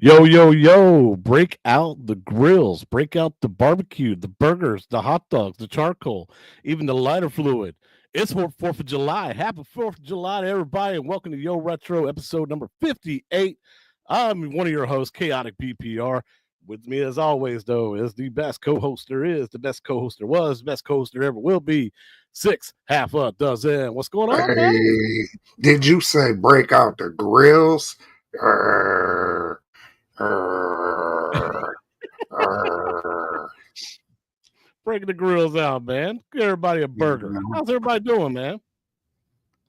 Yo, yo, yo, break out the grills, break out the barbecue, the burgers, the hot dogs, the charcoal, even the lighter fluid. It's 4th of July. Happy 4th of July to everybody, and welcome to Yo Retro episode number 58. I'm one of your hosts, Chaotic BPR. With me, as always, though, is the best co host there is, the best co host there was, the best co host there ever will be. Six, half a dozen. What's going on, buddy? Hey, did you say break out the grills? Arr, arr, arr. Breaking the grills out, man. Give everybody a You burger. know, How's everybody doing, man?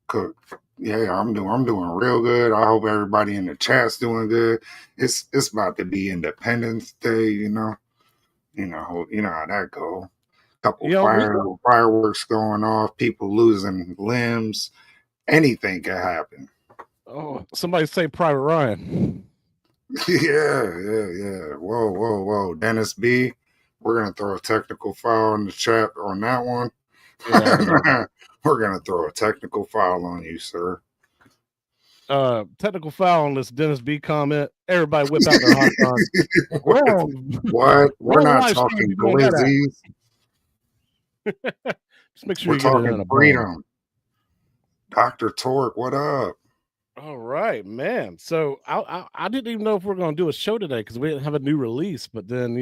cook. Yeah, I'm doing real good. I hope everybody in the chat's doing good. It's about to be Independence Day, you know how that go. Couple Yo, we fireworks going off, people losing limbs. Anything can happen. Oh, somebody say Private Ryan. Yeah. Whoa. Dennis B, we're gonna throw a technical foul in the chat on that one. Yeah, I know. We're gonna throw a technical foul on you, sir. Technical foul on this Dennis B comment. Everybody whip out their hot dogs. what? Wrong, What? We're wrong not live stream. talking You doing that glizzies. at? Just make sure We're you get it in talking a bone. freedom. Dr. Torque, what up? All right, man. So I didn't even know if we are going to do a show today because we didn't have a new release. But then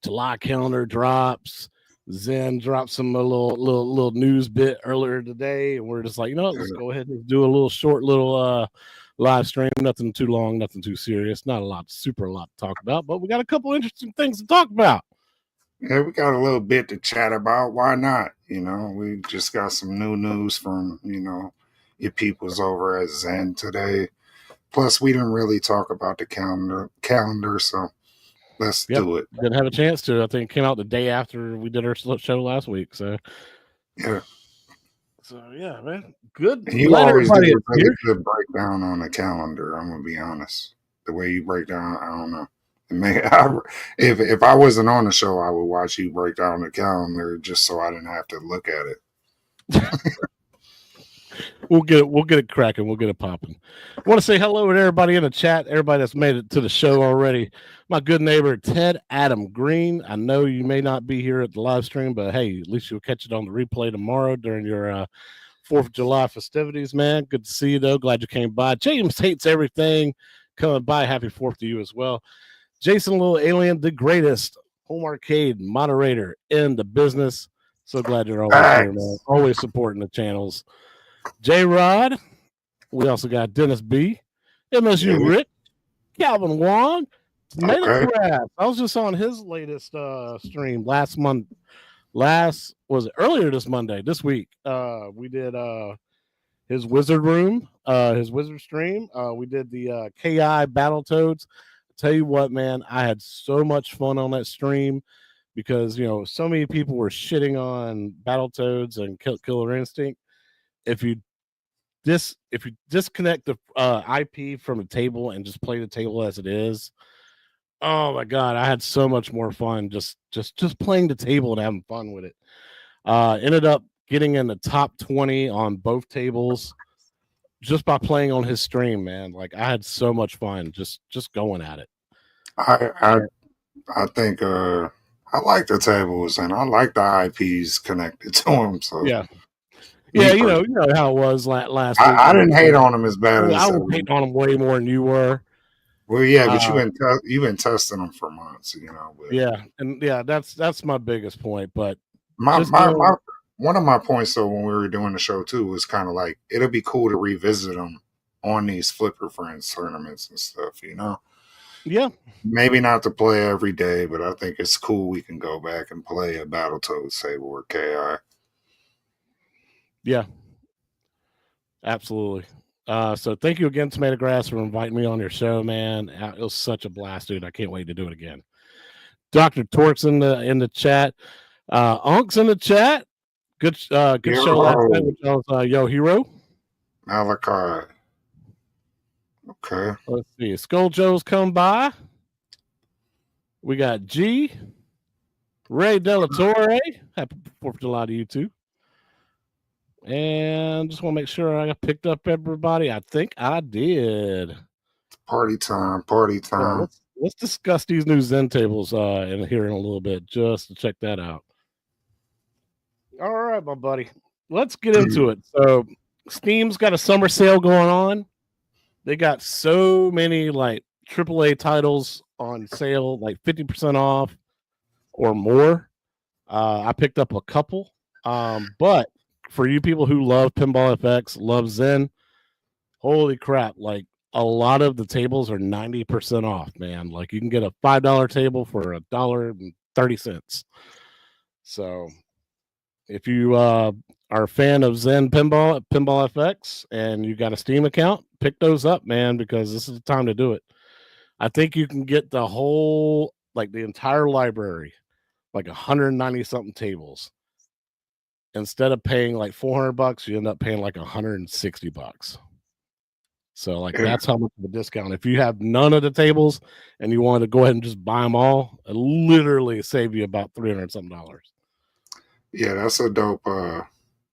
July calendar drops. Zen dropped some little news bit earlier today, and we're just like, let's go ahead and do a little short little live stream. Nothing too long, nothing too serious. Not a lot, super a lot to talk about, but we got a couple interesting things to talk about. Yeah, we got a little bit to chat about. Why not? We just got some new news from, your peoples over at Zen today. Plus, we didn't really talk about the calendar, so let's Yep, do it. didn't have a chance to. I think it came out the day after we did our show last week. So Yeah. yeah, man, good. And you Glad always do everybody is a really here. good breakdown on the calendar. I'm gonna be honest. The way you break down, I don't know. It may, if I wasn't on the show, I would watch you break down the calendar just so I didn't have to look at it. We'll get it cracking. We'll get it popping. I want to say hello to everybody in the chat, everybody that's made it to the show already. My good neighbor Ted Adam Green. I know you may not be here at the live stream, but hey, at least you'll catch it on the replay tomorrow during your 4th of July festivities, man. Good to see you though. Glad you came by. James hates everything coming by. Happy 4th to you as well. Jason Little Alien, the greatest home arcade moderator in the business. So glad you're always here, man. Thanks. Always supporting the channels. J Rod. We also got Dennis B, MSU Yeah. Rick, Calvin Wong, Tomato Okay. Grass. I was just on his latest stream last month. Was it earlier this Monday, this week. We did his wizard room, his wizard stream. We did the KI Battletoads. Tell you what, man, I had so much fun on that stream because so many people were shitting on Battletoads and Killer Instinct. If you disconnect the IP from the table and just play the table as it is, oh my god, I had so much more fun just playing the table and having fun with it. Ended up getting in the top 20 on both tables just by playing on his stream, man. Like I had so much fun just going at it. I think I like the tables and I like the IPs connected to them. So Yeah. Yeah, you know how it was last week. I didn't hate on them as bad as I was hating on him way more than you were. well, yeah, but you've been testing them for months, But yeah, and yeah, that's my biggest point. But my one of my points though when we were doing the show too was kind of like it'll be cool to revisit them on these Flipper Friends tournaments and stuff, Yeah, maybe not to play every day, but I think it's cool we can go back and play a Battletoads table or KI. Yeah, absolutely. So thank you again, Tomato Grass, for inviting me on your show, man. It was such a blast, dude. I can't wait to do it again. Dr. Torque's in the chat. Unk's in the chat. Good show last night, which was Yo Hero. Malachi. Okay. Let's see. Skull Joe's come by. We got G. Ray Delatorre. Happy 4th of July to you too. And just want to make sure I picked up everybody. I think I did. Party time, party Yeah, time. let's discuss these new Zen tables in here in a little bit, just to check that out. All right, my buddy. Let's get into it. So Steam's got a summer sale going on. They got so many like AAA titles on sale, like 50% off or more. I picked up a couple. But for you people who love Pinball FX, love Zen, holy crap, like a lot of the tables are 90% off, man. Like you can get a $5 table for $1.30. So if you are a fan of Zen Pinball, Pinball FX, and you got a Steam account, pick those up, man, because this is the time to do it. I think you can get the whole, like the entire library, like 190 something tables. Instead of paying like $400, you end up paying like $160. So like that's how much of a discount. If you have none of the tables and you want to go ahead and just buy them all, it literally save you about $300 something. Yeah, that's a dope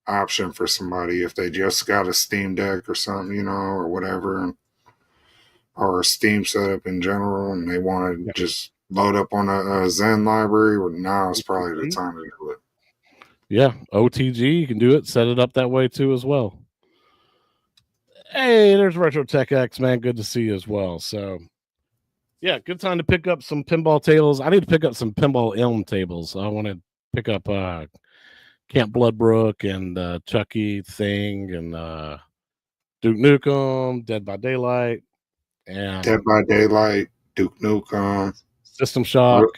option for somebody if they just got a Steam Deck or something, you know, or whatever, or a Steam setup in general, and they want to just load up on a Zen library. Well, now is probably the time to do it. Yeah, OTG, you can do it. Set it up that way too as well. Hey, there's Retro Tech X, man. Good to see you as well. So, yeah, good time to pick up some pinball tables. I need to pick up some pinball Elm tables. I want to pick up Camp Bloodbrook and Chucky Thing and Duke Nukem, Dead by Daylight, and Dead by Daylight, Duke Nukem, System Shock.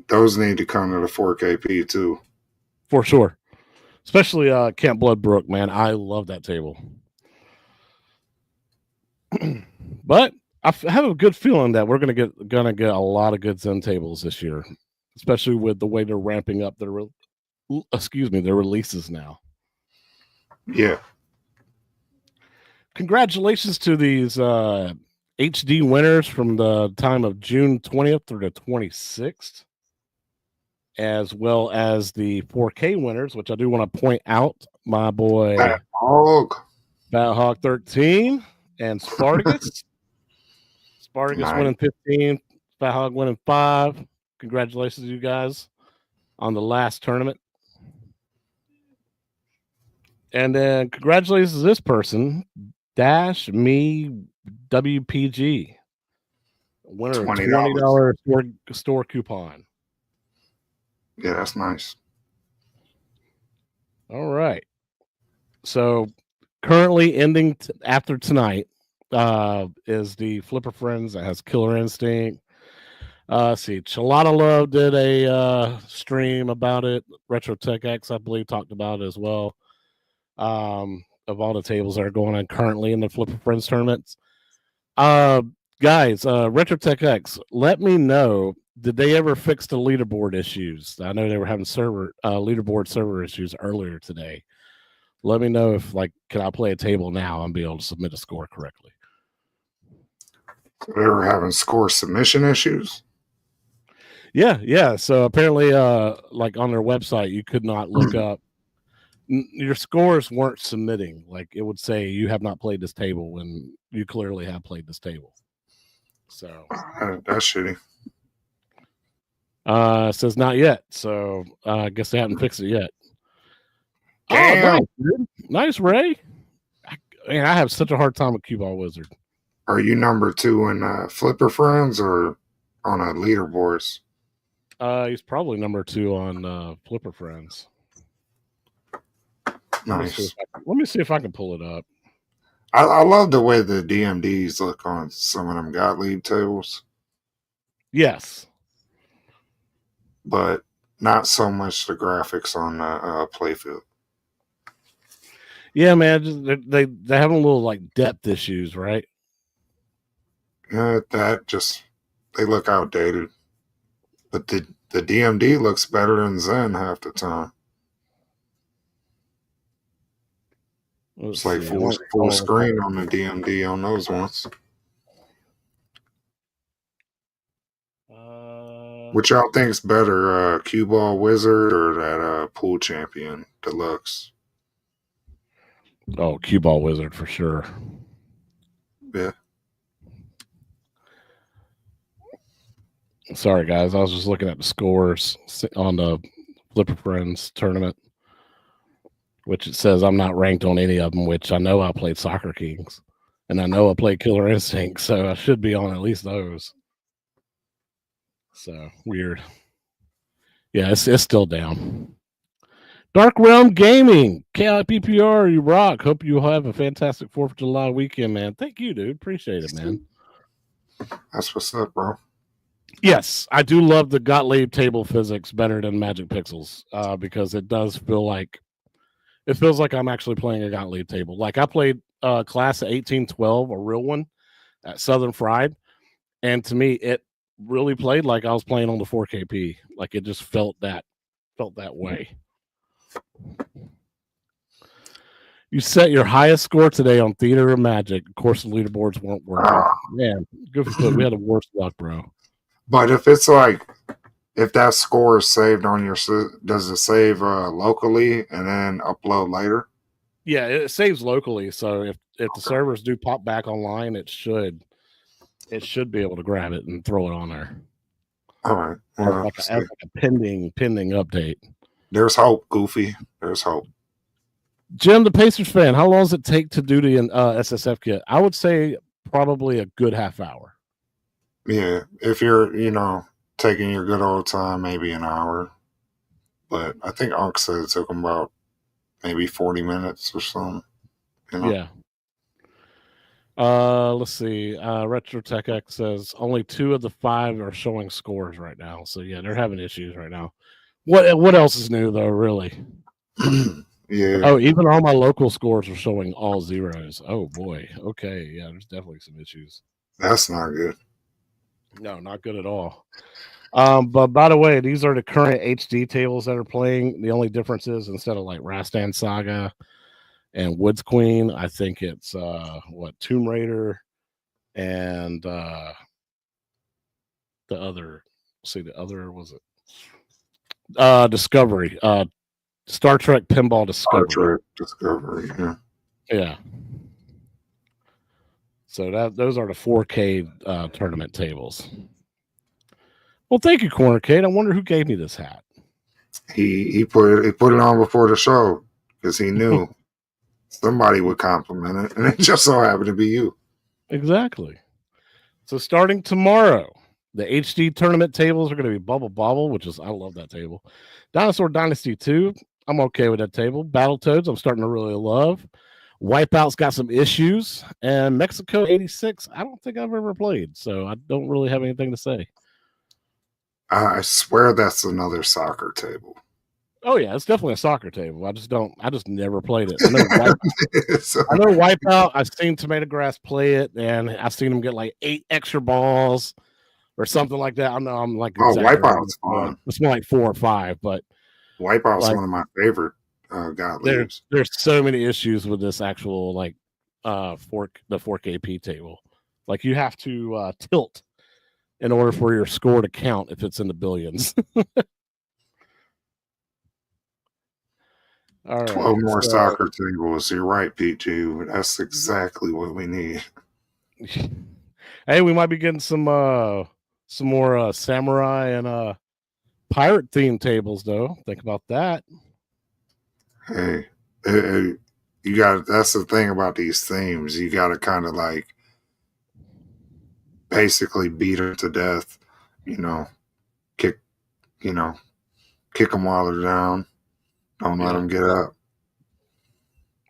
Those need to come to the 4KP too. For sure. Especially Camp Bloodbrook, man. I love that table. But I have a good feeling that we're gonna get a lot of good Zen tables this year, especially with the way they're ramping up their releases now. Yeah. Congratulations to these HD winners from the time of June 20th through the 26th, as well as the 4K winners, which I do want to point out. My boy Fat Hog 13 and Spartacus. Spartacus winning 15, Fat Hog winning 5. Congratulations to you guys on the last tournament. And then congratulations to this person, Dash Me WPG, winner of $20 store coupon. Yeah, that's nice. All right. So currently ending after tonight is the Flipper Friends that has Killer Instinct. See, Chalada Love did a stream about it. Retro Tech X, I believe, talked about it as well. Of all the tables that are going on currently in the Flipper Friends tournaments. Guys, Retro Tech X, let me know, did they ever fix the leaderboard issues? I know they were having leaderboard server issues earlier today. Let me know if, like, can I play a table now and be able to submit a score correctly? So they were having score submission issues? Yeah. So apparently, like on their website, you could not look up. Your scores weren't submitting. Like it would say you have not played this table when you clearly have played this table. So that's shitty. It says not yet. So I guess they haven't fixed it yet. Damn. Oh, nice, dude. Nice, Ray. Man, I have such a hard time with Cue Ball Wizard. Are you number 2 in Flipper Friends or on a leaderboards? He's probably number 2 on Flipper Friends. Nice. Let me see if I can pull it up. I love the way the DMDs look on some of them Gottlieb tables. Yes. But not so much the graphics on the playfield. Yeah, man. Just, they have a little like depth issues, right? Yeah, they look outdated. But the DMD looks better than Zen half the time. It's like full screen on the DMD on those ones. Which y'all think's better, Cue Ball Wizard or that Pool Champion Deluxe? Oh, Cue Ball Wizard for sure. Yeah. Sorry, guys. I was just looking at the scores on the Flipper Friends tournament, which it says I'm not ranked on any of them, which I know I played Soccer Kings and I know I played Killer Instinct, so I should be on at least those. So weird. Yeah, it's still down. Dark Realm Gaming, KIPPR, you rock. Hope you have a fantastic 4th of July weekend, man. Thank you, dude. Appreciate it, man. That's what's up, bro. Yes, I do love the Gottlieb table physics better than Magic Pixels because it does feel like I'm actually playing a Gottlieb table. Like I played class of 1812, a real one at Southern Fried, and to me it really played like I was playing on the 4KP. Like it just felt that way. You set your highest score today on Theater of Magic. Of course, the leaderboards weren't working. Man, good for we had the worst luck, bro. But if it's like, if that score is saved on your, does it save locally and then upload later? Yeah, it saves locally. So if the servers do pop back online, it should be able to grab it and throw it on there. All right. Well, like a pending update. There's hope, Goofy. There's hope. Jim, the Pacers fan, how long does it take to do the SSF kit? I would say probably a good half hour. Yeah, if you're, taking your good old time, maybe an hour. But I think Unc said it took him about maybe 40 minutes or something. Yeah. Let's see. RetroTech X says only 2 of the 5 are showing scores right now. So yeah, they're having issues right now. What else is new though, really? Yeah. Oh, even all my local scores are showing all zeros. Oh boy. Okay. Yeah, there's definitely some issues. That's not good. No, not good at all. But by the way, these are the current HD tables that are playing. The only difference is instead of like Rastan Saga and Woods Queen, I think it's Tomb Raider and the other was it Discovery. Star Trek Pinball Discovery. Star Trek Discovery, yeah. So those are the 4K tournament tables. Well, thank you, Corner Kate. I wonder who gave me this hat. He put it on before the show because he knew somebody would compliment it, and it just so happened to be you. Exactly. So starting tomorrow, the HD tournament tables are going to be Bubble Bobble, which is I love that table. Dinosaur Dynasty 2, I'm okay with that table. Battletoads, I'm starting to really love. Wipeout's got some issues, and Mexico 86, I don't think I've ever played, so I don't really have anything to say. I swear that's another soccer table. Oh yeah, it's definitely a soccer table. I just never played it. I know Wipeout. I've seen Tomato Grass play it, and I've seen them get like 8 extra balls or something like that. I know I'm like Wipeout's fun. It's more like 4 or 5, but Wipeout's one of my favorite Gottliebs. There's so many issues with this actual like the 4KP table. Like you have to tilt in order for your score to count if it's in the billions. All right, 12 more soccer tables. You're right, P2. That's exactly what we need. Hey, we might be getting some more samurai and pirate themed tables though. Think about that. Hey, you got. That's the thing about these themes. You got to kind of like basically beat them to death. Kick them while they're down. Don't let them get up.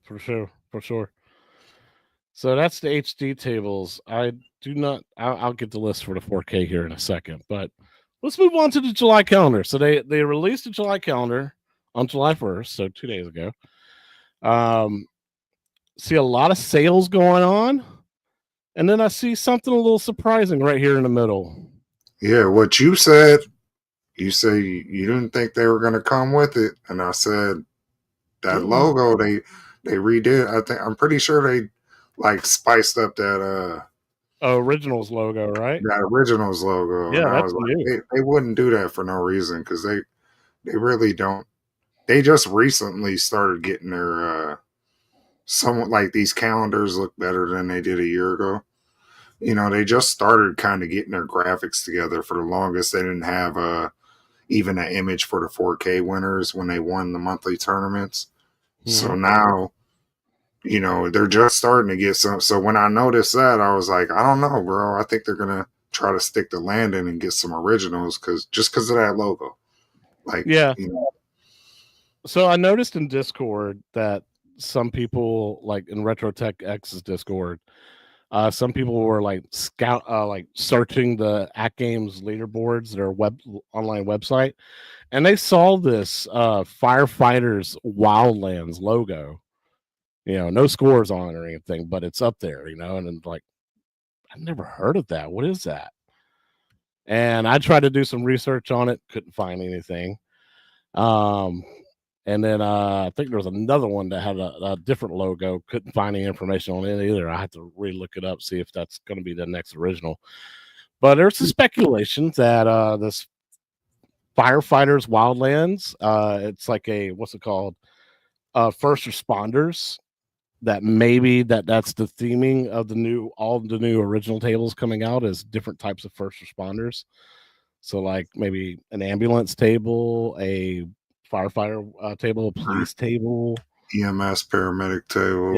For sure. So that's the HD tables. I'll get the list for the 4K here in a second, but let's move on to the July calendar. So they released the July calendar on July 1st, so 2 days ago. See a lot of sales going on, and then I see something a little surprising right here in the middle. Yeah, what you said. You say you didn't think they were going to come with it, and I said that logo they redid. I'm pretty sure they like spiced up that originals logo, right? That originals logo. Yeah, and I was like, they wouldn't do that for no reason because they really don't. They just recently started getting their somewhat like these calendars look better than they did a year ago. they just started kind of getting their graphics together. For the longest, they didn't have even an image for the 4K winners when they won the monthly tournaments. So now, they're just starting to get some. So when I noticed that, I was like, I don't know, bro. I think they're gonna try to stick the landing and get some originals because of that logo. Like, yeah. So I noticed in Discord that some people, like in RetroTech X's Discord, some people were like searching the Atgames leaderboards, their online website, and they saw this Firefighters Wildlands logo. No scores on it or anything, but it's up there. And like, I've never heard of that. What is that? And I tried to do some research on it, couldn't find anything. And then I think there was another one that had a different logo. Couldn't find any information on it either. I had to re-look it up, see if that's going to be the next original. But there's some speculation that this Firefighters Wildlands, it's like what's it called? First responders. That maybe that's the theming of all the new original tables coming out as different types of first responders. So like maybe an ambulance table, a firefighter table, a police table, EMS paramedic table,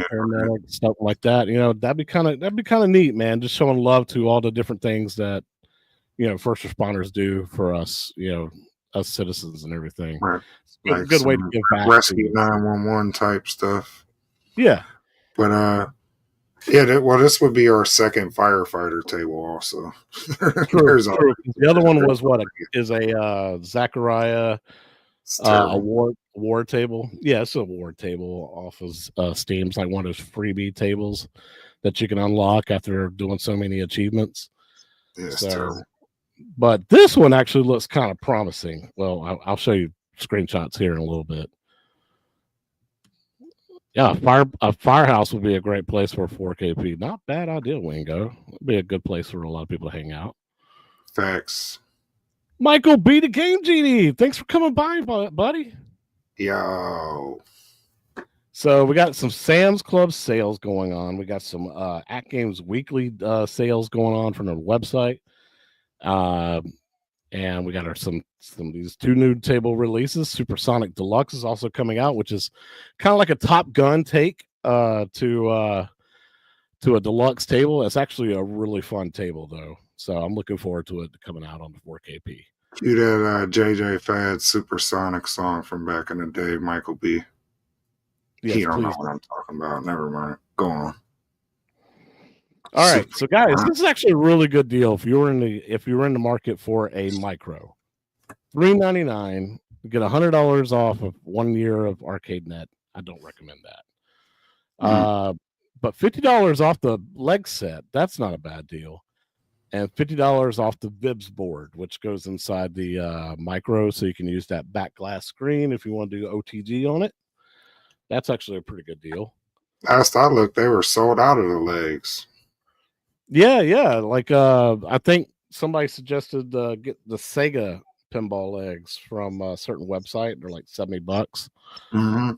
paramedic, stuff like that. That'd be kind of neat, man. Just showing love to all the different things that first responders do for us, us citizens and everything. Right. Good way to give back. Rescue 911 type stuff. Yeah. But this would be our second firefighter table also. True. The other one was is a Zachariah award table. Yeah, it's a award table off of Steam. It's like one of those freebie tables that you can unlock after doing so many achievements. Yeah, terrible. But this one actually looks kind of promising. Well, I'll show you screenshots here in a little bit. Yeah, a firehouse would be a great place for a 4KP. Not bad idea, Wingo. It'd be a good place for a lot of people to hang out. Facts. Michael B, the Game Genie. Thanks for coming by, buddy. Yo. So we got some Sam's Club sales going on. We got some Atgames weekly sales going on from their website. And we got some these two new table releases. Supersonic Deluxe is also coming out, which is kind of like a Top Gun take to a deluxe table. It's actually a really fun table though, so I'm looking forward to it coming out on the 4KP. Cue that JJ Fad Supersonic song from back in the day, Michael B. Yes, he don't know what I'm talking about. Never mind. Go on. All right, so guys, this is actually a really good deal if you were in the market for a micro. $399, you get $100 off of 1 year of ArcadeNet. I don't recommend that. But $50 off the leg set, that's not a bad deal. And $50 off the Vibs board, which goes inside the micro, so you can use that back glass screen if you want to do OTG on it. That's actually a pretty good deal. Last I looked, they were sold out of the legs. Yeah. Like I think somebody suggested get the Sega pinball legs from a certain website. They're like $70. Mm-hmm.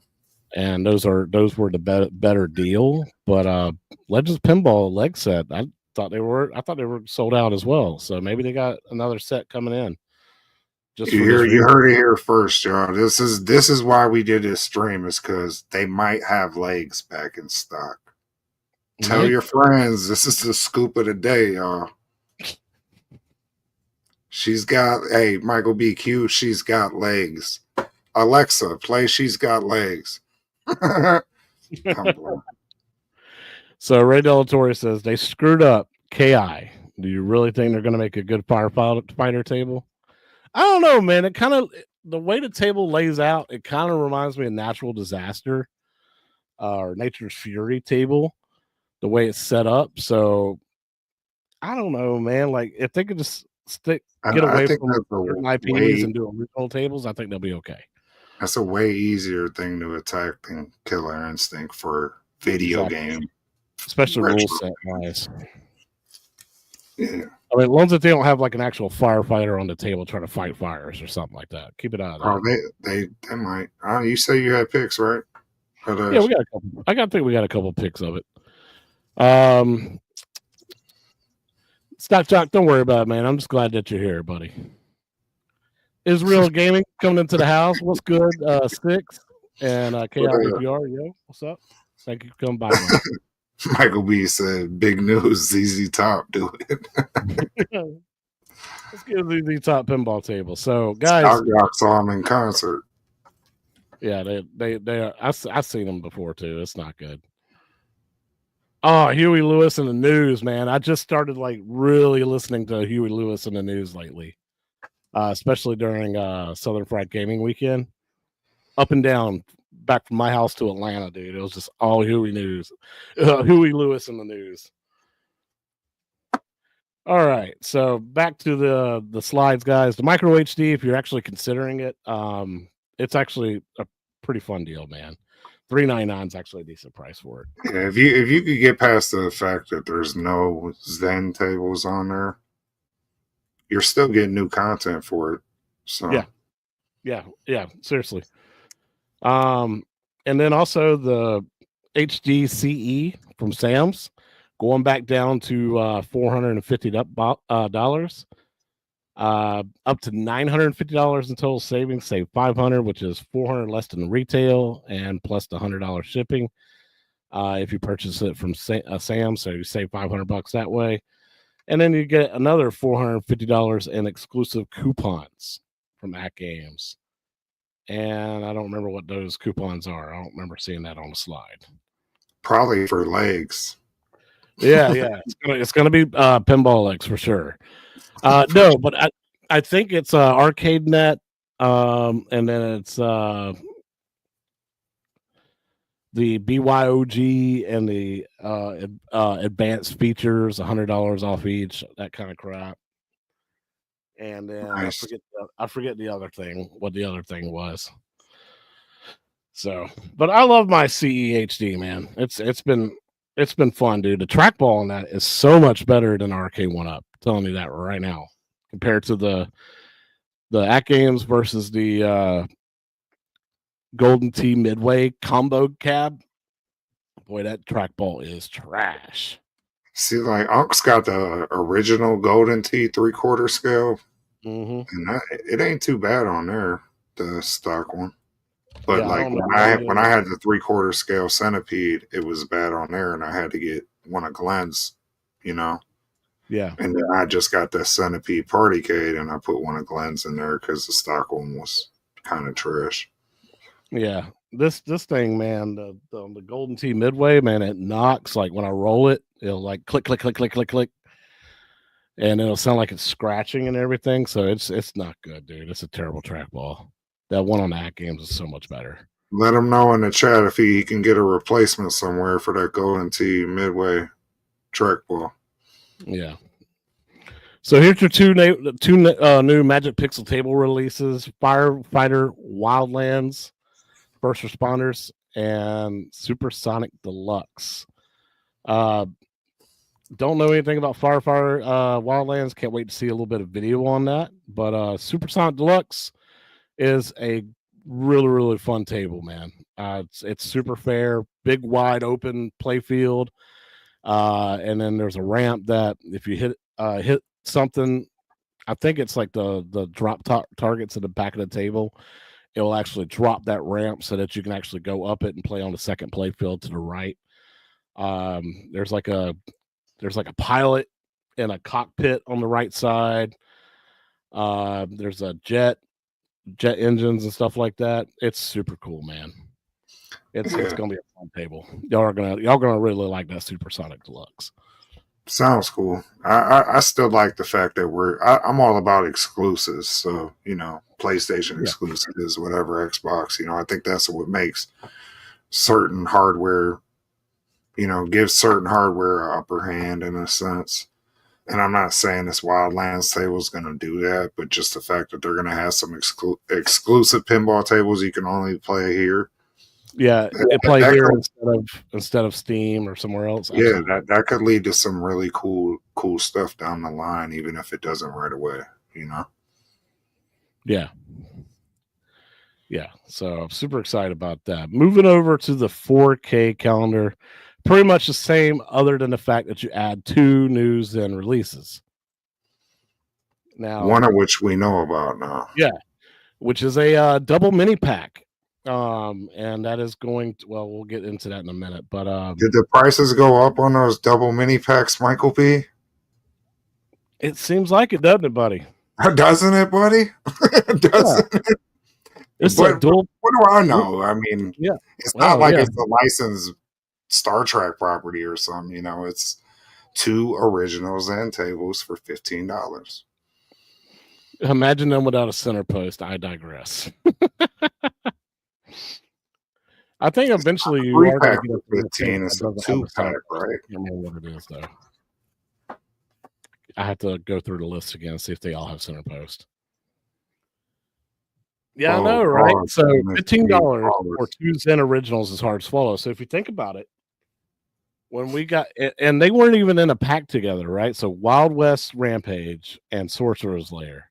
And those were the better deal. But Legends pinball leg set, I thought they were sold out as well. So maybe they got another set coming in. You heard it here first, John. This is why we did this stream, is because they might have legs back in stock. Tell your friends, this is the scoop of the day, y'all. She's got Michael B. Q, she's got legs. Alexa, play She's Got Legs. So Ray Delatorre says they screwed up KI. Do you really think they're going to make a good firefighter table? I don't know, man. It kind of, the way the table lays out, it kind of reminds me of Natural Disaster or Nature's Fury table, the way it's set up. So I don't know, man. Like if they could just get away from certain IPs and do original tables, I think they'll be okay. That's a way easier thing to attack than Killer Instinct for video game. Especially rule set wise. Yeah. I mean, as long as they don't have like an actual firefighter on the table trying to fight fires or something like that. Keep it out of that. They might. You say you had picks, right? Yeah, we got a couple. I think we got a couple picks of it. Stock, don't worry about it, man. I'm just glad that you're here, buddy. Israel Gaming coming into the house. What's good? Six and KLBPR. Yo, what's up? Thank you for coming by, man. Michael B said, "Big news, ZZ Top do it." Let's get the top pinball table. So, guys, I saw him in concert. Yeah, they are. I've seen them before too. It's not good. Oh, Huey Lewis in the news, man. I just started like really listening to Huey Lewis in the news lately, especially during Southern Fried Gaming weekend. Up and down, back from my house to Atlanta, dude. It was just all Huey news, Huey Lewis in the news. All right, so back to the slides, guys. The micro HD, if you're actually considering it, it's actually a pretty fun deal, man. $399 is actually a decent price for it. Yeah, if you could get past the fact that there's no Zen tables on there, you're still getting new content for it. So yeah, seriously. And then also the HDCE from Sam's going back down to $450 up to $950 in total savings. Save $500, which is $400 less than retail, and plus the $100 shipping if you purchase it from Sam's. So you save $500 that way, and then you get another $450 in exclusive coupons from Atgames. And I don't remember what those coupons are. I don't remember seeing that on the slide. Probably for legs. Yeah. It's gonna be pinball legs for sure. No, but I think it's Arcade Net, and then it's the BYOG and the advanced features, $100 off each, that kind of crap. And then nice. I forget the other thing, what the other thing was. So, but I love my CEHD, man. It's been fun, dude. The trackball on that is so much better than Arcade 1-Up. I'm telling you that right now, compared to the Atgames versus the Golden Tee Midway combo cab. Boy, that trackball is trash. See, like Unc's got the original Golden Tee 3/4 scale, and it ain't too bad on there, the stock one. But like when I had the 3/4 scale Centipede, it was bad on there, and I had to get one of Glenn's, Yeah. And then I just got the Centipede Partycade, and I put one of Glenn's in there because the stock one was kind of trash. Yeah, this thing, man, the Golden Tee Midway, man, it knocks. Like when I roll it, it'll like click, click, click, click, click, click, and it'll sound like it's scratching and everything. So it's not good, dude. It's a terrible trackball. That one on Atgames is so much better. Let him know in the chat if he can get a replacement somewhere for that Golden Tee Midway trackball. Yeah. So here's your two new Magic Pixel table releases: Firefighter Wildlands First Responders and Supersonic Deluxe. Don't know anything about Firefighter Wildlands. Can't wait to see a little bit of video on that. But Supersonic Deluxe is a really, really fun table, man. It's super fair, big, wide open play field. And then there's a ramp that if you hit something, I think it's like the drop targets at the back of the table, it will actually drop that ramp so that you can actually go up it and play on the second play field to the right. There's like a pilot and a cockpit on the right side. There's a jet engines and stuff like that. It's super cool, man. It's gonna be a fun table. Y'all are gonna really like that Supersonic Deluxe. Sounds cool. I still like the fact that I'm all about exclusives. So, PlayStation exclusives, whatever, Xbox, I think that's what makes certain hardware, gives certain hardware an upper hand in a sense. And I'm not saying this Wildlands table is going to do that, but just the fact that they're going to have some exclusive pinball tables you can only play here. Yeah, play here instead of Steam or somewhere else. Yeah, that could lead to some really cool stuff down the line, even if it doesn't right away. Yeah. So I'm super excited about that. Moving over to the 4K calendar, pretty much the same, other than the fact that you add 2 news and releases. Now, one of which we know about now. Yeah, which is a double mini pack. And that is going to, well, we'll get into that in a minute. But Did the prices go up on those double mini packs, Michael P? it seems like it, doesn't it, buddy? Doesn't it, buddy? Doesn't it? It's But a dual. what do I know? I mean, Yeah. it's not like yeah. it's a licensed Star Trek property or something. You know, it's 2 original Zen tables for $15. Imagine them without a center post. I digress. I think eventually you are going to get for 15. It's a 2-pack, right? I don't know what it is though. I have to go through the list again and see if they all have center post. Yeah, I know, right? So $15 for 2 Zen originals is hard to swallow. So if you think about it, when we got, and they weren't even in a pack together, right? So Wild West Rampage and Sorcerer's Lair.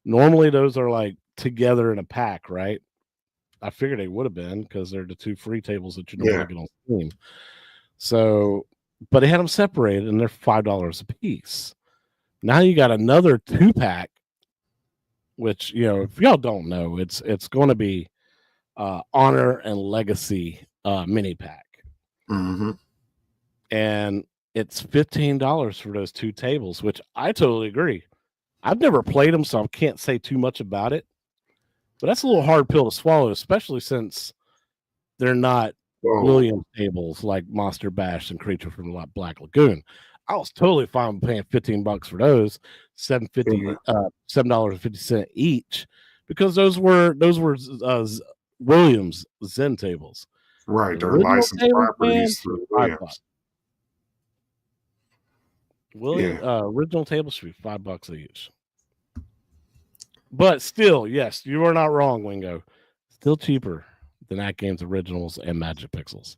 Normally those are like together in a pack, right? I figured they would have been because they're the 2 free tables that you normally get on Steam. So, but they had them separated and they're $5 a piece. Now you got another 2-pack, which, you know, if y'all don't know, it's going to be Honor and Legacy mini pack. Mm-hmm. And it's $15 for those 2 tables, which I totally agree. I've never played them, so I can't say too much about it. But that's a little hard pill to swallow, especially since they're not Williams tables like Monster Bash and Creature from the Black Lagoon. I was totally fine with paying $15 for those, $7.50 each, because those were Williams Zen tables. Right, they're licensed properties through Williams. Original tables should be $5 each. But still, yes, you are not wrong, Wingo. Still cheaper than Atgames Originals and Magic Pixels.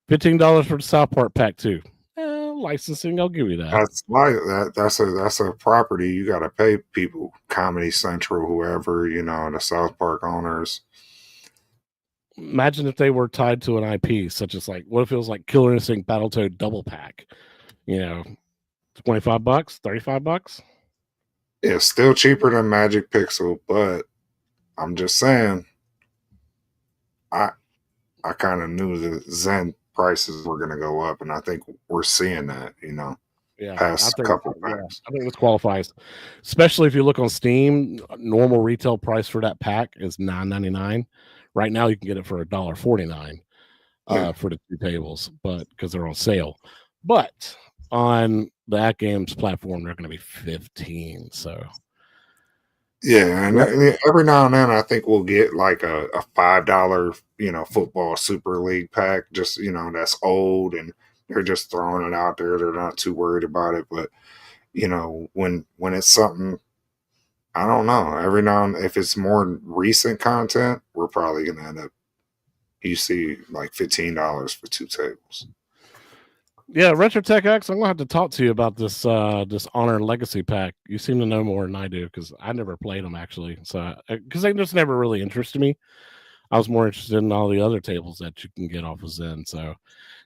$15 for the South Park pack too. Licensing, I'll give you that. That's like that. That's a property you got to pay people. Comedy Central, whoever, you know, the South Park owners. Imagine if they were tied to an IP, such as like, what if it was like Killer Instinct Battletoad double pack? You know, $25, $35. It's still cheaper than Magic Pixel, but I'm just saying, I kind of knew the Zen prices were going to go up, and I think we're seeing that, you know, past couple times. I think this qualifies, especially if you look on Steam. Normal retail price for that pack is $9.99. Right now, you can get it for $1.49 for the 2 tables, but because they're on sale. But on the Atgames platform, they're going to be $15. So. Yeah, and every now and then I think we'll get like a $5, you know, football Super League pack, just, you know, that's old and they're just throwing it out there. They're not too worried about it. But, you know, when it's something, I don't know, every now and if it's more recent content, we're probably going to end up, you see like $15 for 2 tables. Yeah, RetroTech X, I'm gonna have to talk to you about this this Honor Legacy pack. You seem to know more than I do because I never played them actually. So because they just never really interested me. I was more interested in all the other tables that you can get off of Zen. So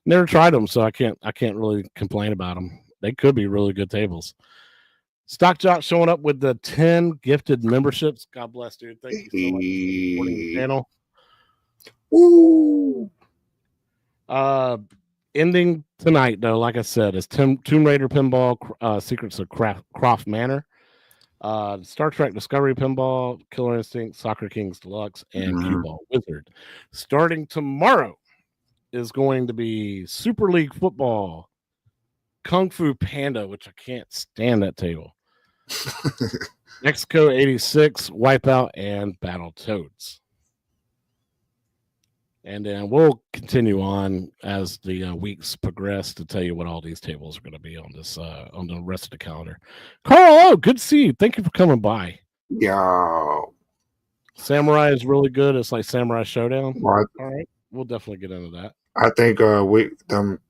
never tried them, so I can't really complain about them. They could be really good tables. Stock Jock showing up with the 10 gifted memberships. God bless, dude. Thank you so much for supporting the channel. Woo! Ending tonight, though, like I said, is Tomb Raider Pinball, Secrets of Croft Manor, Star Trek Discovery Pinball, Killer Instinct, Soccer Kings Deluxe, and Cue Ball Wizard. Starting tomorrow is going to be Super League Football, Kung Fu Panda, which I can't stand that table, Mexico 86, Wipeout, and Battletoads. And then we'll continue on as the weeks progress to tell you what all these tables are going to be on this on the rest of the calendar. Carl, good to see you. Thank you for coming by. Yo, Samurai is really good. It's like Samurai Showdown. What? All right, we'll definitely get into that. I think we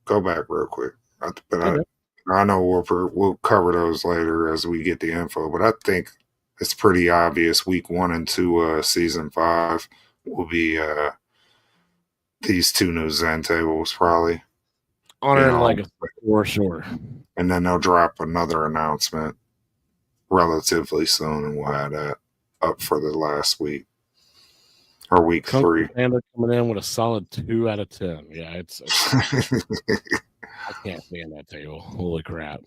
go back real quick, but okay. I know we'll cover those later as we get the info. But I think it's pretty obvious. Week 1 and 2, season 5 will be. These 2 new Zen tables, probably. Honor and Legacy, for sure. And then they'll drop another announcement relatively soon, and we'll have that up for the last week or week Kung 3. Fu Panda coming in with a solid 2 out of 10. Yeah, it's I can't stand that table. Holy crap!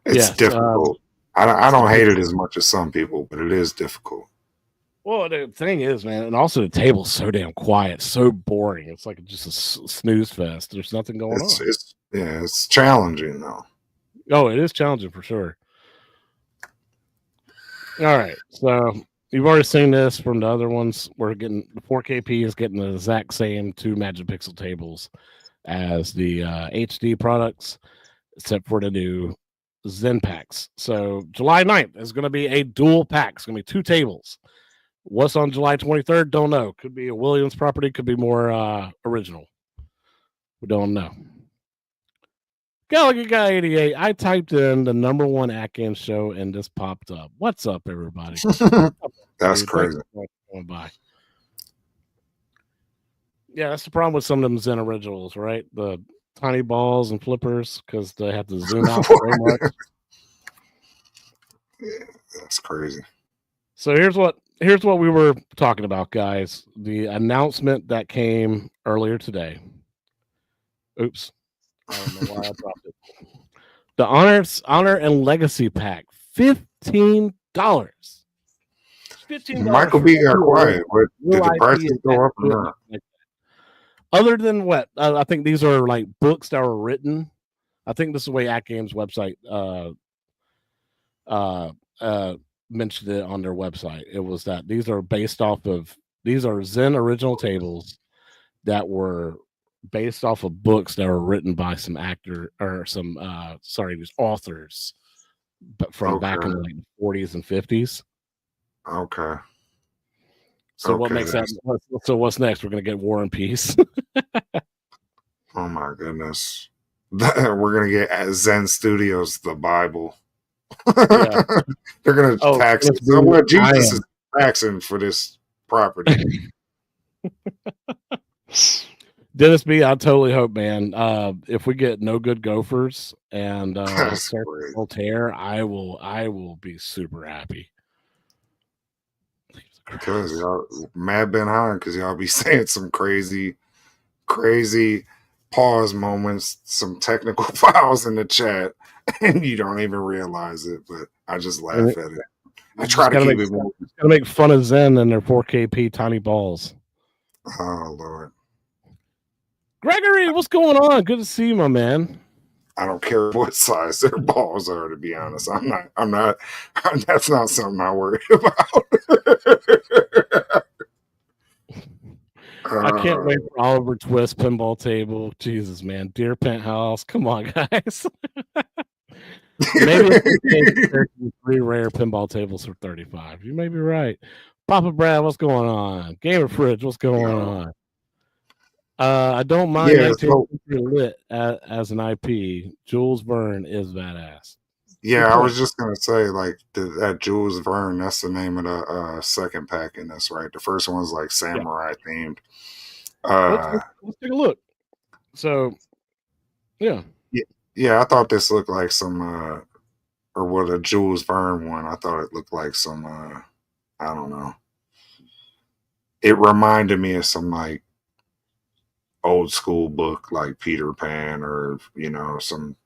It's Yes. difficult. I don't hate it as much as some people, but it is difficult. Well, the thing is, man, and also the table's so damn quiet, so boring. It's like just a snooze fest. There's nothing going on. It's challenging though. Oh, it is challenging for sure. All right, so you've already seen this from the other ones. We're getting the 4KP is getting the exact same 2 Magic Pixel tables as the HD products, except for the new Zen packs. So July 9th is going to be a dual pack. It's going to be 2 tables. What's on July 23rd? Don't know. Could be a Williams property. Could be more original. We don't know. Gallagher Guy 88. I typed in the #1 Atgames show and this popped up. What's up, everybody? That's crazy. Going by. Yeah, that's the problem with some of them Zen originals, right? The tiny balls and flippers because they have to zoom out so much. Yeah, that's crazy. So here's what we were talking about, guys. The announcement that came earlier today. Oops. I don't know why I dropped it. The Honor and Legacy Pack, $15. $15. Michael B got quiet. Did the prices go up or not? Other than what? I think these are like books that were written. I think this is the way Atgames website mentioned it on their website. It was that these are Zen original tables that were based off of books that were written by some these authors, but from back in the like 40s and 50s. Okay. So what makes that? So what's next? We're gonna get War and Peace. Oh my goodness. We're gonna get at Zen Studios the Bible. Yeah. They're gonna tax it. So what Jesus is taxing for this property. Dennis B, I totally hope, man. If we get no good Gophers and Voltaire, I will be super happy. Because y'all mad behind because y'all be saying some crazy pause moments, some technical files in the chat, and you don't even realize it. But I just laugh at it. I try to keep it moving. Gotta make fun of Zen and their 4KP tiny balls. Oh Lord. Gregory, what's going on? Good to see you, my man. I don't care what size their balls are, to be honest. I'm not that's not something I worry about. I can't wait for Oliver Twist pinball table. Jesus, man. Deer Penthouse. Come on, guys. Maybe 3 rare pinball tables for $35. You may be right. Papa Brad, what's going on? Gamer Fridge, what's going on? I don't mind 19th Century Lit as an IP. Jules Verne is badass. Yeah, I was just gonna say, like that Jules Verne. That's the name of the second pack in this, right? The first one's like samurai themed. Let's take a look. So, yeah, I thought this looked like some, or what a Jules Verne one. I thought it looked like some, I don't know. It reminded me of some like old school book, like Peter Pan, or some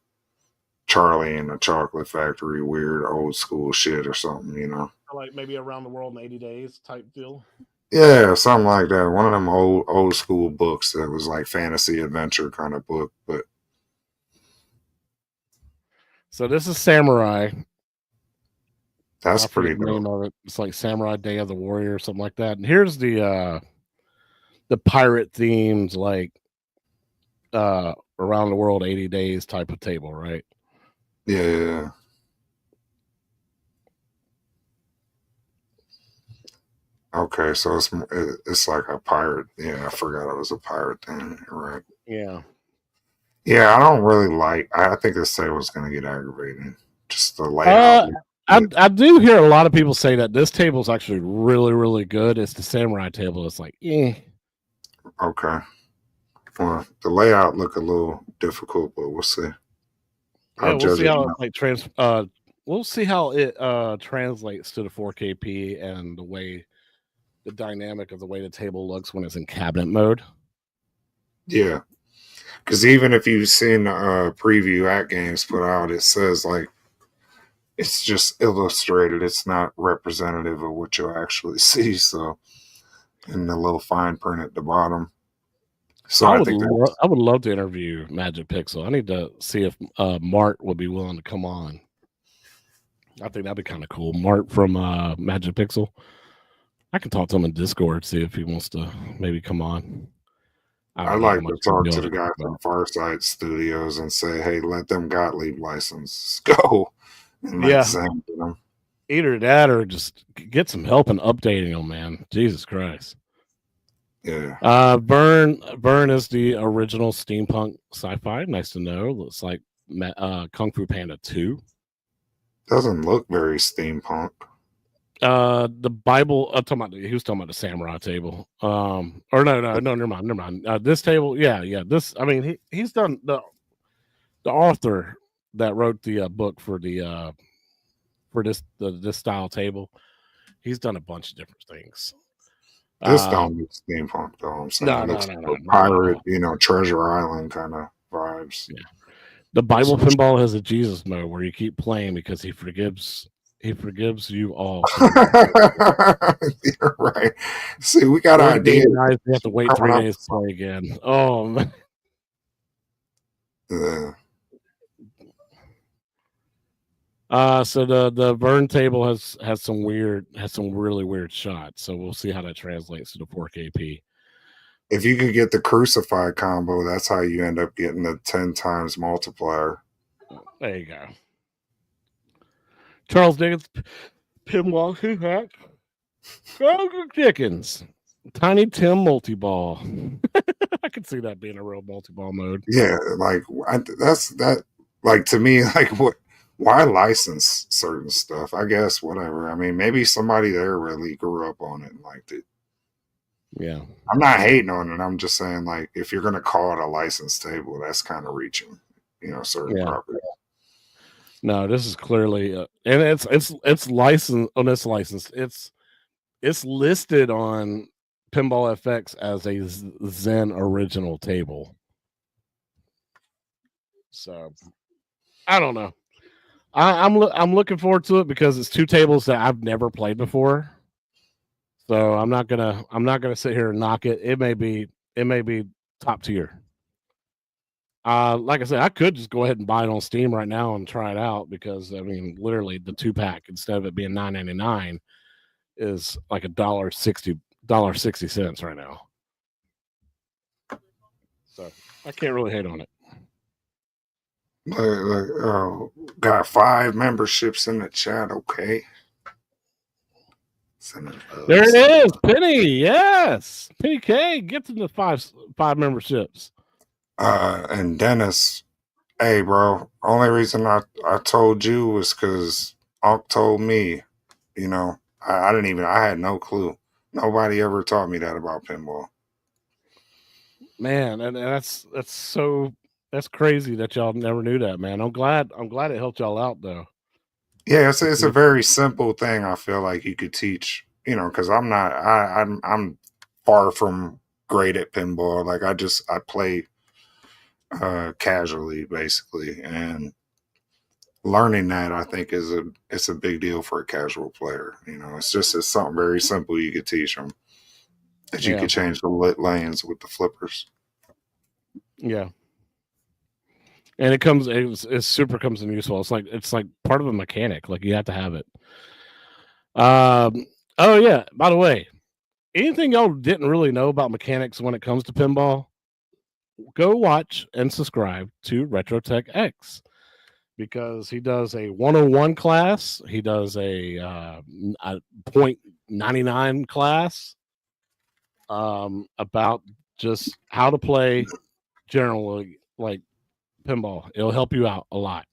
Charlie and the Chocolate Factory, weird old school shit or something, like maybe Around the World in 80 Days type deal. Yeah, something like that. One of them old school books that was like fantasy adventure kind of book. But so this is Samurai. That's pretty dope. The name of it. It's like Samurai Day of the Warrior or something like that. And here's the pirate themed like Around the World 80 Days type of table, right? Yeah. Okay, so it's like a pirate. Yeah, I forgot it was a pirate thing. Right. Yeah. Yeah, I don't really like. I think this table is going to get aggravating. Just the layout. I do hear a lot of people say that this table is actually really, really good. It's the Samurai table. It's like, Okay. Well, the layout look a little difficult, but we'll see. Yeah, I'll we'll judge see it how it now. we'll see how it translates to the 4KP and the dynamic of the way the table looks when it's in cabinet mode. Yeah, because even if you've seen the preview at games put out, it says like it's just illustrated. It's not representative of what you'll actually see. So, in the little fine print at the bottom. So I think that's I would love to interview Magic Pixel. I need to see if Mart would be willing to come on. I think that'd be kind of cool. Mart from Magic Pixel. I can talk to him in Discord, see if he wants to maybe come on. I I'd don't know how like much to he'll talk be to able the to guy talk from about. Farside Studios and say, hey, let them Gottlieb licenses go and let Yeah, Zen get them. either that or just get some help in updating them, man. Jesus Christ. Yeah. Vern is the original steampunk sci-fi. Nice to know. Looks like Kung Fu Panda 2. Doesn't look very steampunk. The Bible. He was talking about the samurai table. Or no, never mind. This table, yeah. This, I mean, he's done the author that wrote the book for the for this style table. He's done a bunch of different things. This don't look steampunk though. I'm saying No, it looks not like a at pirate, all. Treasure Island kind of vibes. Yeah. The Bible pinball has a Jesus mode where you keep playing because he forgives you all for your You're right. See, we got one day ideas dies, you have to wait 3 coming up. days to play again. Oh man. Yeah. So the Vern table has some really weird shots. So we'll see how that translates to the 4KP. If you could get the crucified combo, that's how you end up getting the 10 times multiplier. There you go. Charles Dickens, pinball, who hack? Kroger Dickens, Tiny Tim multi-ball. I could see that being a real multi-ball mode. Yeah, like that's that. Like to me, like what? Why license certain stuff? I guess whatever. I mean, maybe somebody there really grew up on it and liked it. Yeah, I'm not hating on it. I'm just saying, like, if you're gonna call it a licensed table, that's kind of reaching, certain property. No, this is clearly, and it's licensed. On this license, it's listed on Pinball FX as a Zen original table. So I don't know. I'm looking forward to it because it's two tables that I've never played before. So I'm not gonna sit here and knock it. It may be top tier. Like I said, I could just go ahead and buy it on Steam right now and try it out because I mean, literally the 2-pack instead of it being $9.99 is like $1.60 right now. So I can't really hate on it. Got 5 memberships in the chat. Okay. There it is, Penny. Yes, Penny K gets into five memberships. And Dennis, hey, bro. Only reason I told you was because Unc told me. I didn't even. I had no clue. Nobody ever taught me that about pinball. Man, and that's crazy that y'all never knew that, man. I'm glad it helped y'all out though. Yeah, it's a very simple thing. I feel like you could teach. Because I'm not. I'm far from great at pinball. Like I play casually, basically, and learning that I think it's a big deal for a casual player. It's something very simple you could teach them. That you could change the lit lanes with the flippers. Yeah. And it super comes in useful. It's like part of a mechanic. Like you have to have it. Oh yeah. By the way, anything y'all didn't really know about mechanics when it comes to pinball, go watch and subscribe to RetroTech X because he does a 101 class. He does a 0.99 class about just how to play generally like pinball. It'll help you out a lot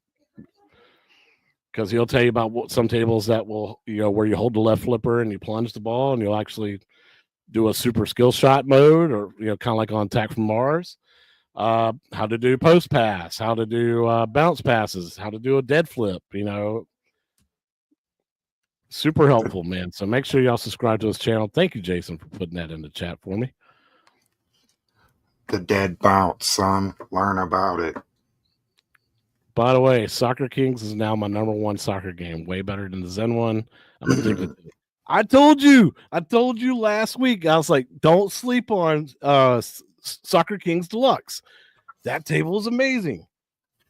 because he'll tell you about what some tables that will, where you hold the left flipper and you plunge the ball and you'll actually do a super skill shot mode or, kind of like on Attack from Mars. how to do post pass, how to do bounce passes, how to do a dead flip. Super helpful, man. So make sure y'all subscribe to his channel. Thank you, Jason, for putting that in the chat for me. The dead bounce, son. Learn about it. By the way, Soccer Kings is now my number one soccer game. Way better than the Zen one. I'm addicted to it. I told you last week. I was like, don't sleep on Soccer Kings Deluxe. That table is amazing.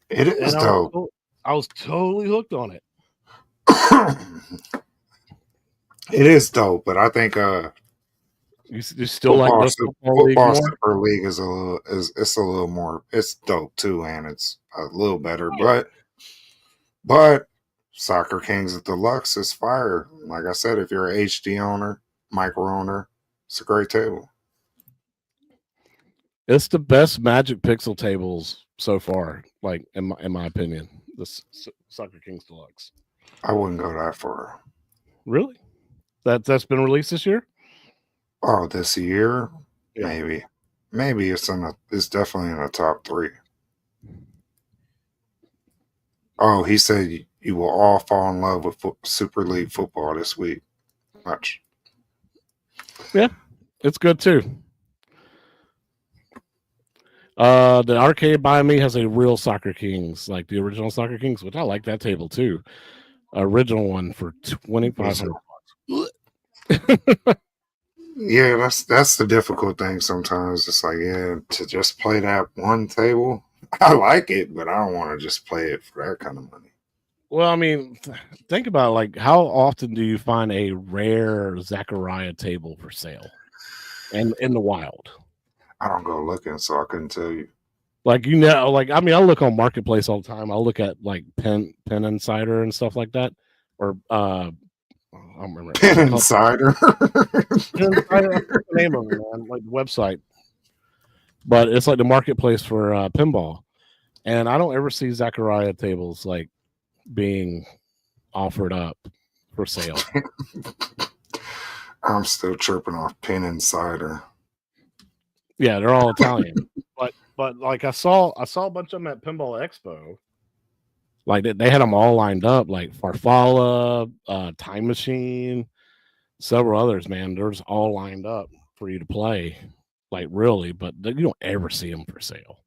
It is dope. I was totally hooked on it. It is dope, but I think you still like the football Super League is a little more. It's dope too, and it's a little better. But Soccer Kings Deluxe is fire. Like I said, if you're an HD owner, micro owner, it's a great table. It's the best Magic Pixel tables so far, like in my opinion. The Soccer Kings Deluxe. I wouldn't go that far. Really? That's been released this year? Oh, this year? Yeah. Maybe it's definitely in the top 3. Oh, he said you will all fall in love with Super League football this week. Much. Yeah, it's good too. The arcade by me has a real Soccer Kings, like the original Soccer Kings, which I like that table too. Original one for $2,500. Yeah, that's the difficult thing sometimes. It's like, to just play that one table, I like it, but I don't want to just play it for that kind of money. Well, I mean, think about it, like how often do you find a rare Zachariah table for sale and in the wild? I don't go looking, so I couldn't tell you. Like, I mean, I look on Marketplace all the time. I'll look at like Pen Insider and stuff like that. Or I don't remember. Pen Insider. Pen Insider, I forget the name of it, man, like the website. But it's like the marketplace for pinball. And I don't ever see Zachariah tables like being offered up for sale. I'm still tripping off Pen Insider. Yeah, they're all Italian. but like I saw a bunch of them at Pinball Expo. Like they had them all lined up, like Farfalla, Time Machine, several others, man. They're just all lined up for you to play. Like really, but you don't ever see them for sale.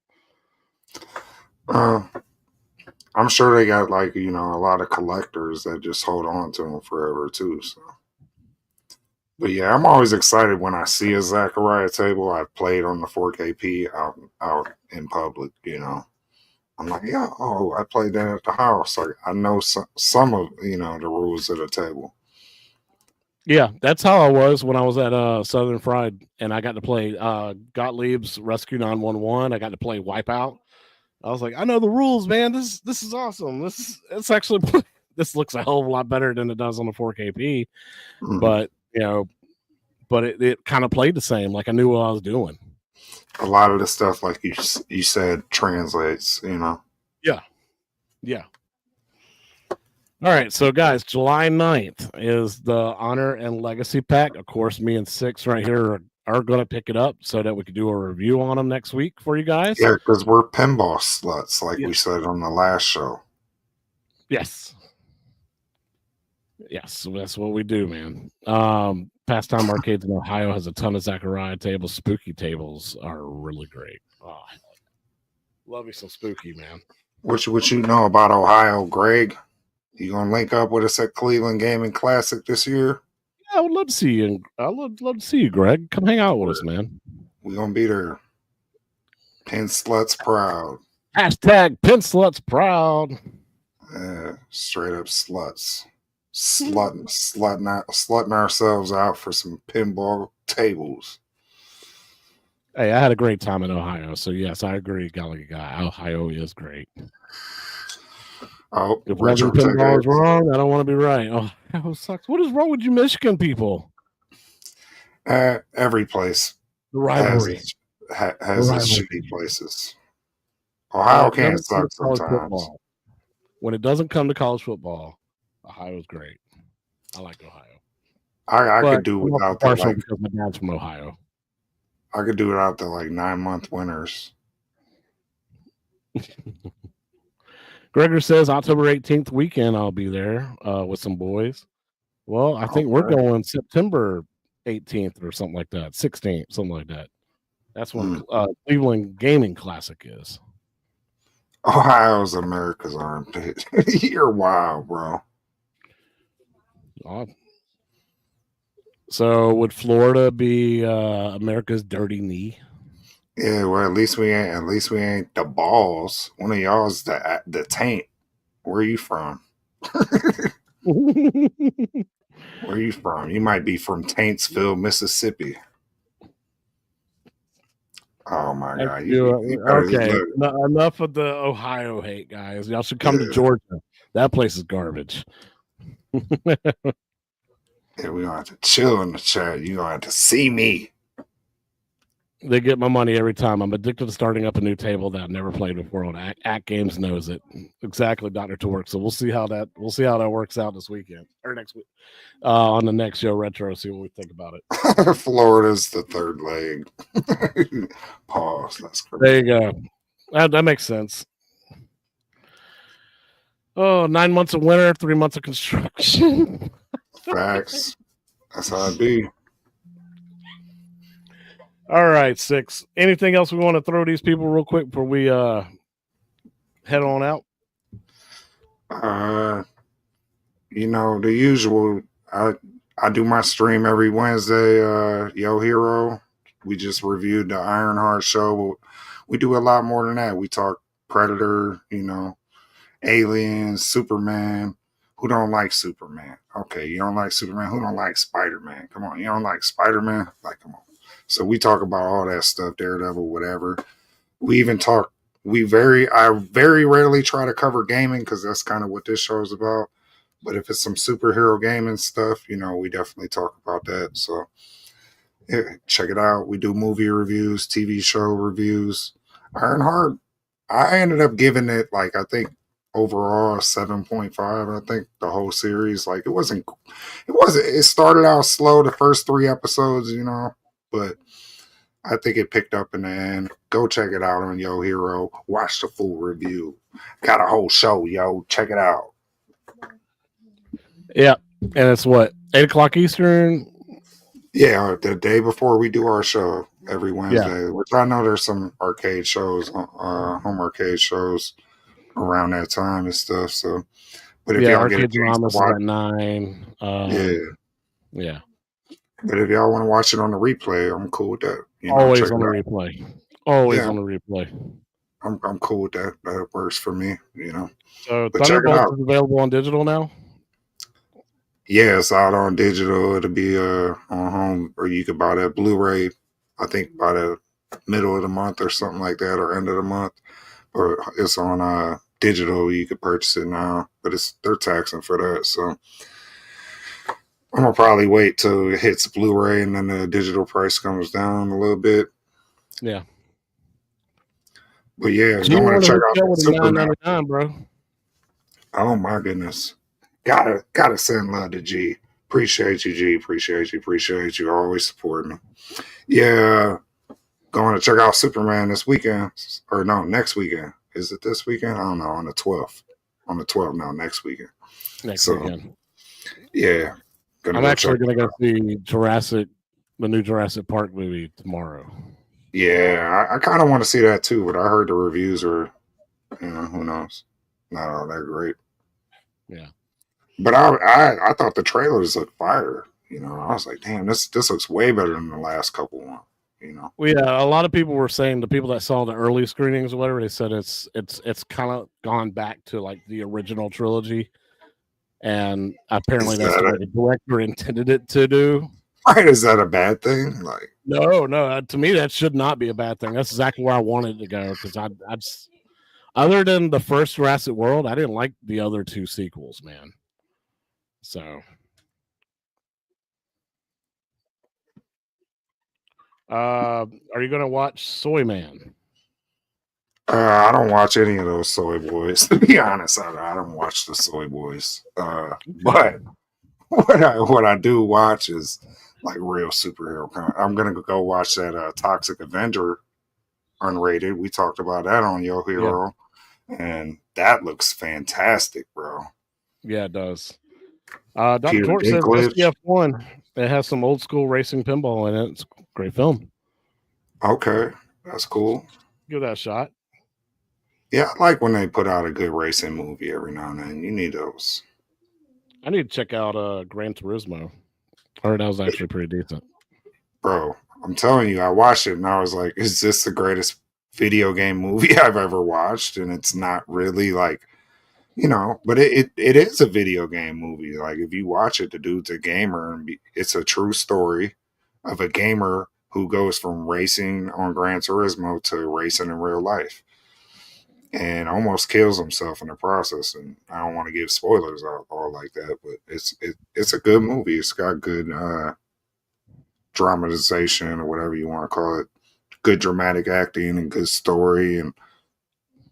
I'm sure they got like, a lot of collectors that just hold on to them forever too. So, but yeah, I'm always excited when I see a Zachariah table. I've played on the 4KP out in public. I'm like, yeah, I played that at the house. Like I know some of the rules of the table. Yeah, that's how I was when I was at Southern Fried, and I got to play Gottlieb's Rescue 911. I got to play Wipeout. I was like, I know the rules, man. This is awesome. It's actually this looks a hell of a lot better than it does on the 4KP. Mm-hmm. But it kind of played the same. Like I knew what I was doing. A lot of the stuff, like you said, translates. Yeah. All right, so guys, July 9th is the Honor and Legacy Pack. Of course, me and Six right here are going to pick it up so that we can do a review on them next week for you guys. Yeah, because we're pinball sluts, like we said on the last show. Yes, that's what we do, man. Pastime Arcades in Ohio has a ton of Zachariah tables. Spooky tables are really great. Oh, love you some spooky, man. What you know about Ohio, Greg? You gonna link up with us at Cleveland Gaming Classic this year? Yeah, I would love to see you. I would love to see you, Greg. Come hang out with us, man. We're gonna be there. Pin Sluts proud. Hashtag Pin Sluts proud. Straight up sluts. Slutting ourselves out for some pinball tables. Hey, I had a great time in Ohio, so yes, I agree, Gallagher guy. Ohio is great. Oh, if Retro pinball is wrong, I don't want to be right. Ohio sucks. What is wrong with you, Michigan people? Every place the rivalry has its shitty places. Ohio can suck sometimes. Football. When it doesn't come to college football, Ohio is great. I like Ohio. I could do without that. Because my dad's from Ohio. I could do without the 9-month winters. Gregor says October 18th weekend I'll be there with some boys. Well, I think we're Okay. going September 18th or something like that, 16th, something like that. That's when Cleveland Gaming Classic is. Ohio's America's armpit. You're wild, bro. Odd. So would Florida be America's dirty knee? Yeah, well, at least we ain't the balls. One of y'all's the taint. Where are you from? Where are you from? You might be from Taintsville, Mississippi. Oh my God! You better Okay, look. enough of the Ohio hate, guys. Y'all should come to Georgia. That place is garbage. Yeah, we gonna have to chill in the chat. You gonna have to see me. They get my money every time. I'm addicted to starting up a new table that I've never played before. On Atgames knows it exactly, Dr. Torque. So we'll see how that works out this weekend or next week on the next show retro. See what we think about it. Florida's the third leg. Pause. That's crazy. There you go. That makes sense. Oh, 9 months of winter, 3 months of construction. Facts. That's how it be. All right, 6. Anything else we want to throw these people real quick before we head on out? You know, the usual. I do my stream every Wednesday, Yo Hero. We just reviewed the Ironheart show. We do a lot more than that. We talk Predator, you know, Aliens, Superman. Who don't like Superman? Okay, you don't like Superman. Who don't like Spider-Man? Come on, you don't like Spider-Man? Like, come on. So we talk about all that stuff, Daredevil, whatever. We even talk. I very rarely try to cover gaming because that's kind of what this show is about. But if it's some superhero gaming stuff, you know, we definitely talk about that. So yeah, check it out. We do movie reviews, TV show reviews. Ironheart, I ended up giving it like I think overall 7.5. I think the whole series, like it started out slow the first 3 episodes, you know, but I think it picked up in the end. Go check it out on Yo Hero. Watch the full review. Got a whole show, yo. Check it out. Yeah, and it's what 8:00 Eastern. Yeah, the day before we do our show every Wednesday. Yeah. Which I know there's some arcade shows, home arcade shows around that time and stuff. So, but if y'all get a chance to watch at 9, yeah. But if y'all want to watch it on the replay, I'm cool with that. You know, always on the replay. Always on the replay. I'm cool with that. That works for me. You know. So Thunderbolt is available on digital now. Yeah, it's out on digital. It'll be on home, or you could buy that Blu-ray. I think by the middle of the month or something like that, or end of the month. Or it's on digital. You could purchase it now, but they're taxing for that. So I'm gonna probably wait till it hits Blu-ray and then the digital price comes down a little bit. Yeah. But yeah, I want to check out Superman, bro. Oh my goodness. Gotta send love to G. Appreciate you, G. Appreciate you. Always supporting me. Yeah. Going to check out Superman this weekend. Or no, next weekend. Is it this weekend? I don't know. On the 12th. On the 12th now, next weekend. Next weekend. Yeah. I'm actually going to go see the new Jurassic Park movie tomorrow. Yeah, I kind of want to see that too, but I heard the reviews are, you know, who knows, not all that great. Yeah, but I thought the trailers looked fire. You know, I was like, damn, this looks way better than the last couple one. You know, well, yeah, a lot of people were saying, the people that saw the early screenings or whatever, they said it's kind of gone back to like the original trilogy, and apparently that's what the director intended it to do. Right? Is that a bad thing? Like, no, to me that should not be a bad thing. That's exactly where I wanted to go, because I other than the first Jurassic World, I didn't like the other 2 sequels, man. So, are you gonna watch Soy Man? I don't watch any of those Soy Boys. To be honest, I don't watch the Soy Boys. But what I do watch is like real superhero content. I'm gonna go watch that Toxic Avenger unrated. We talked about that on Yo Hero. and that looks fantastic, bro. Yeah, it does. Dr. Peter Torch says Dinklage. STF1. It has some old school racing pinball in it. It's a great film. Okay, that's cool. Give that a shot. Yeah, I like when they put out a good racing movie every now and then. You need those. I need to check out Gran Turismo. I heard that was actually pretty decent. Bro, I'm telling you, I watched it and I was like, is this the greatest video game movie I've ever watched? And it's not really like, you know, but it is a video game movie. Like if you watch it, the dude's a gamer, and it's a true story of a gamer who goes from racing on Gran Turismo to racing in real life, and almost kills himself in the process. And I don't want to give spoilers all like that, but it's a good movie. It's got good dramatization or whatever you want to call it, good dramatic acting and good story, and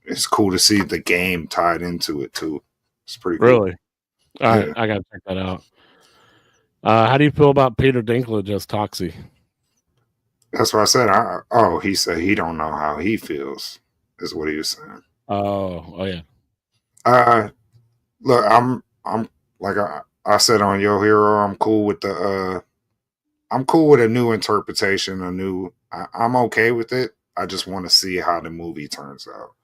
it's cool to see the game tied into it too. It's pretty cool. Really? All right, I gotta check that out. How do you feel about Peter Dinklage as Toxie? That's what I said. He said he don't know how he feels, is what he was saying. Oh yeah. Look, I'm like I said on Yo Hero, I'm cool with a new interpretation, I'm okay with it. I just want to see how the movie turns out.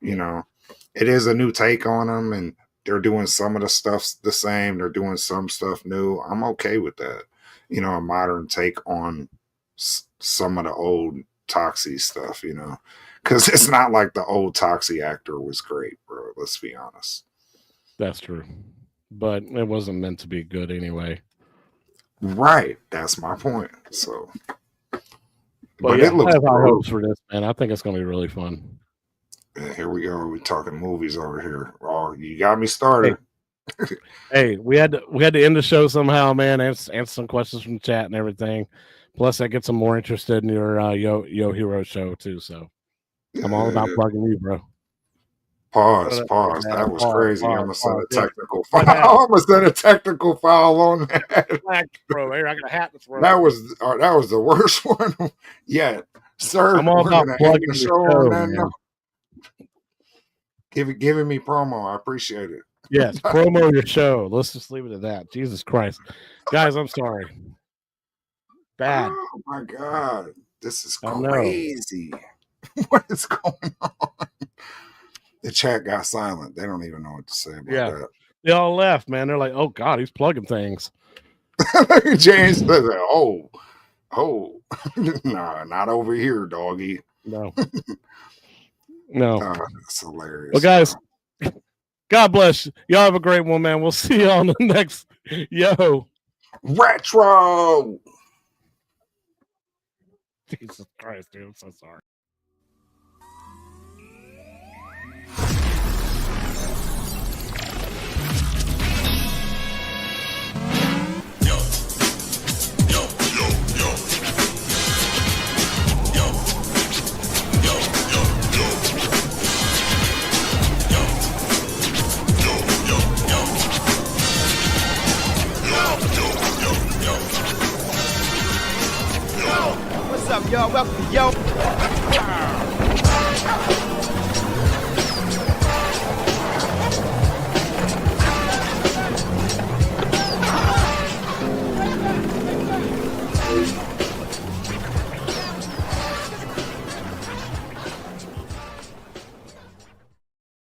You know, it is a new take on them, and they're doing some of the stuff the same. They're doing some stuff new. I'm okay with that. You know, a modern take on some of the old Toxie stuff, you know, because it's not like the old Toxie actor was great, bro. Let's be honest. That's true. But it wasn't meant to be good anyway. Right. That's my point. So, but yeah, it looks I have high hopes for this, man. I think it's going to be really fun. Yeah, here we go. We're talking movies over here. Oh, you got me started. Hey, we had to end the show somehow, man. Answer some questions from the chat and everything. Plus, that gets them more interested in your Yo Hero show too. So, I'm all about plugging you, bro. Pause. That was crazy. I'm gonna set a technical file. I'm gonna set a technical file on that. Bro, here I got a hat. That was the worst one yet, sir. I'm all about plugging the show on that. Giving me promo. I appreciate it. Yes, promo your show. Let's just leave it at that. Jesus Christ, guys, I'm sorry. Bad. Oh my God, this is crazy. What is going on? The chat got silent. They don't even know what to say about that. They all left, man. They're like, "Oh God, he's plugging things." James says, "Oh, nah, not over here, doggy." No. That's hilarious. Well, guys, God bless you. Y'all have a great one, man. We'll see you on the next Retro. Jesus Christ, dude. I'm so sorry. What's up, y'all? Welcome, yo.